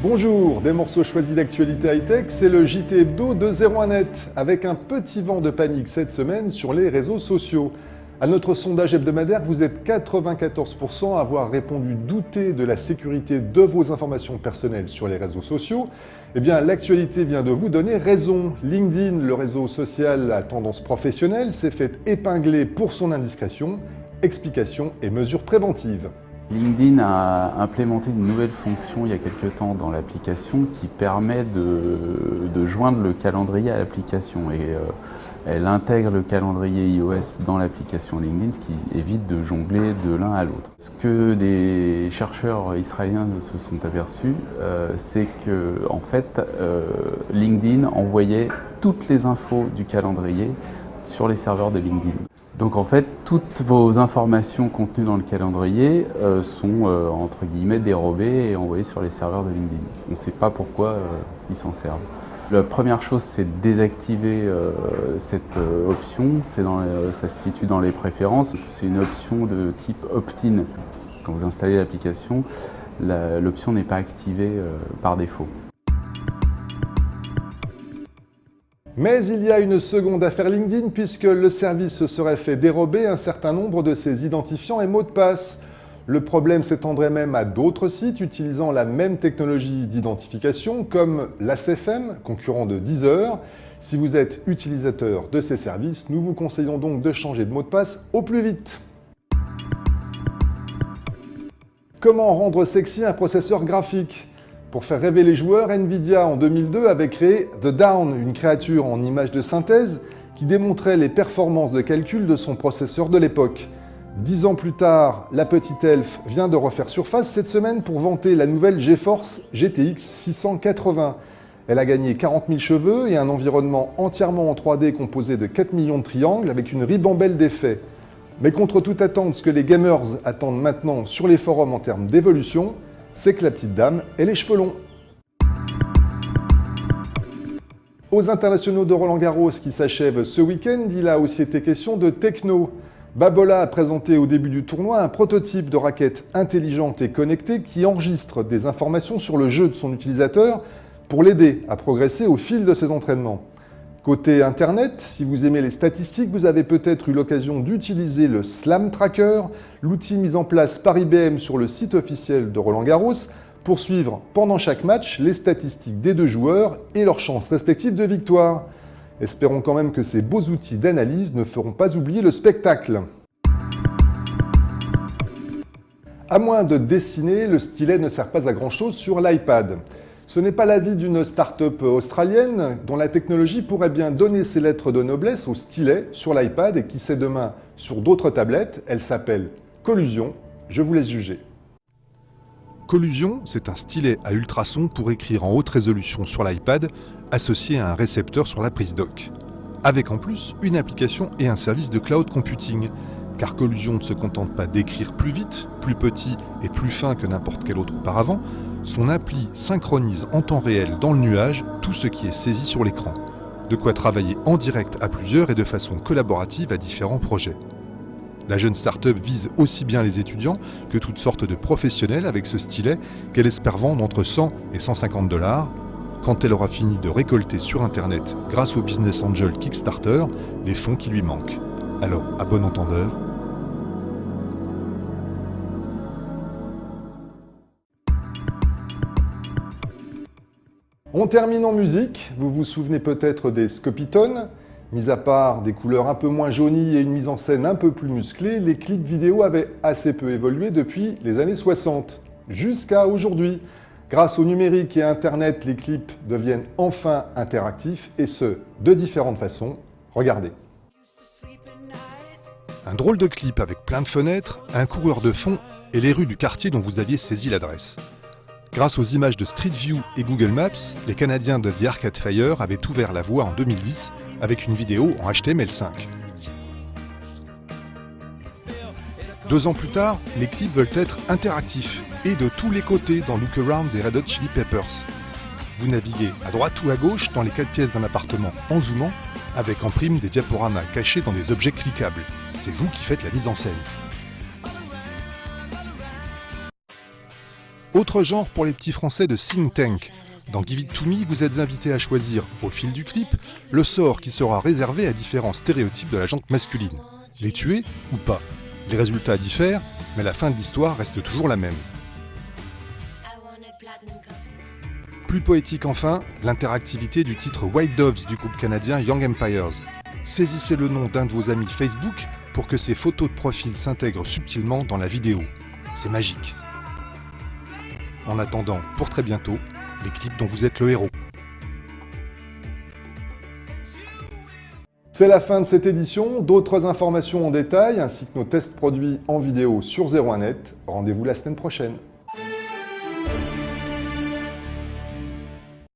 Bonjour, des morceaux choisis d'actualité high-tech, c'est le JT Hebdo de 01net, avec un petit vent de panique cette semaine sur les réseaux sociaux. À notre sondage hebdomadaire, vous êtes 94% à avoir répondu douter de la sécurité de vos informations personnelles sur les réseaux sociaux. Eh bien, l'actualité vient de vous donner raison. LinkedIn, le réseau social à tendance professionnelle, s'est fait épingler pour son indiscrétion, explications et mesures préventives. LinkedIn a implémenté une nouvelle fonction il y a quelques temps dans l'application qui permet de joindre le calendrier à l'application et elle intègre le calendrier iOS dans l'application LinkedIn, ce qui évite de jongler de l'un à l'autre. Ce que des chercheurs israéliens se sont aperçus, c'est que en fait, LinkedIn envoyait toutes les infos du calendrier sur les serveurs de LinkedIn. Donc en fait, toutes vos informations contenues dans le calendrier sont entre guillemets dérobées et envoyées sur les serveurs de LinkedIn. On ne sait pas pourquoi ils s'en servent. La première chose, c'est de désactiver cette option. Ça se situe dans les préférences. C'est une option de type opt-in. Quand vous installez l'application, l'option n'est pas activée par défaut. Mais il y a une seconde affaire LinkedIn puisque le service se serait fait dérober un certain nombre de ses identifiants et mots de passe. Le problème s'étendrait même à d'autres sites utilisant la même technologie d'identification comme Last.fm, concurrent de Deezer. Si vous êtes utilisateur de ces services, nous vous conseillons donc de changer de mot de passe au plus vite. Comment rendre sexy un processeur graphique ? Pour faire rêver les joueurs, Nvidia en 2002 avait créé The Dawn, une créature en images de synthèse qui démontrait les performances de calcul de son processeur de l'époque. 10 ans plus tard, la petite elfe vient de refaire surface cette semaine pour vanter la nouvelle GeForce GTX 680. Elle a gagné 40 000 cheveux et un environnement entièrement en 3D composé de 4 millions de triangles avec une ribambelle d'effets. Mais contre toute attente, ce que les gamers attendent maintenant sur les forums en termes d'évolution, c'est que la petite dame ait les cheveux longs. Aux internationaux de Roland-Garros qui s'achèvent ce week-end, il a aussi été question de techno. Babola a présenté au début du tournoi un prototype de raquette intelligente et connectée qui enregistre des informations sur le jeu de son utilisateur pour l'aider à progresser au fil de ses entraînements. Côté Internet, si vous aimez les statistiques, vous avez peut-être eu l'occasion d'utiliser le Slam Tracker, l'outil mis en place par IBM sur le site officiel de Roland-Garros, pour suivre pendant chaque match les statistiques des deux joueurs et leurs chances respectives de victoire. Espérons quand même que ces beaux outils d'analyse ne feront pas oublier le spectacle. À moins de dessiner, le stylet ne sert pas à grand-chose sur l'iPad. Ce n'est pas l'avis d'une start-up australienne dont la technologie pourrait bien donner ses lettres de noblesse au stylet sur l'iPad et qui sait demain sur d'autres tablettes. Elle s'appelle Collusion. Je vous laisse juger. Collusion, c'est un stylet à ultrasons pour écrire en haute résolution sur l'iPad associé à un récepteur sur la prise dock. Avec en plus une application et un service de cloud computing. Car Collusion ne se contente pas d'écrire plus vite, plus petit et plus fin que n'importe quel autre auparavant, son appli synchronise en temps réel dans le nuage tout ce qui est saisi sur l'écran. De quoi travailler en direct à plusieurs et de façon collaborative à différents projets. La jeune start-up vise aussi bien les étudiants que toutes sortes de professionnels avec ce stylet qu'elle espère vendre entre 100 et 150 $, quand elle aura fini de récolter sur Internet, grâce au business angel Kickstarter, les fonds qui lui manquent. Alors, à bon entendeur, on termine en musique. Vous vous souvenez peut-être des Scopitones. Mis à part des couleurs un peu moins jaunies et une mise en scène un peu plus musclée, les clips vidéo avaient assez peu évolué depuis les années 60, jusqu'à aujourd'hui. Grâce au numérique et à Internet, les clips deviennent enfin interactifs, et ce, de différentes façons. Regardez. Un drôle de clip avec plein de fenêtres, un coureur de fond et les rues du quartier dont vous aviez saisi l'adresse. Grâce aux images de Street View et Google Maps, les Canadiens de The Arcade Fire avaient ouvert la voie en 2010 avec une vidéo en HTML5. 2 ans plus tard, les clips veulent être interactifs et de tous les côtés dans Look Around des Red Hot Chili Peppers. Vous naviguez à droite ou à gauche dans les 4 pièces d'un appartement en zoomant, avec en prime des diaporamas cachés dans des objets cliquables. C'est vous qui faites la mise en scène. Autre genre pour les petits Français de Think Tank. Dans Give It To Me, vous êtes invité à choisir, au fil du clip, le sort qui sera réservé à différents stéréotypes de la gente masculine. Les tuer ou pas? Les résultats diffèrent, mais la fin de l'histoire reste toujours la même. Plus poétique enfin, l'interactivité du titre White Doves du groupe canadien Young Empires. Saisissez le nom d'un de vos amis Facebook pour que ces photos de profil s'intègrent subtilement dans la vidéo. C'est magique. En attendant, pour très bientôt, les clips dont vous êtes le héros. C'est la fin de cette édition. D'autres informations en détail, ainsi que nos tests produits en vidéo sur 01net. Rendez-vous la semaine prochaine.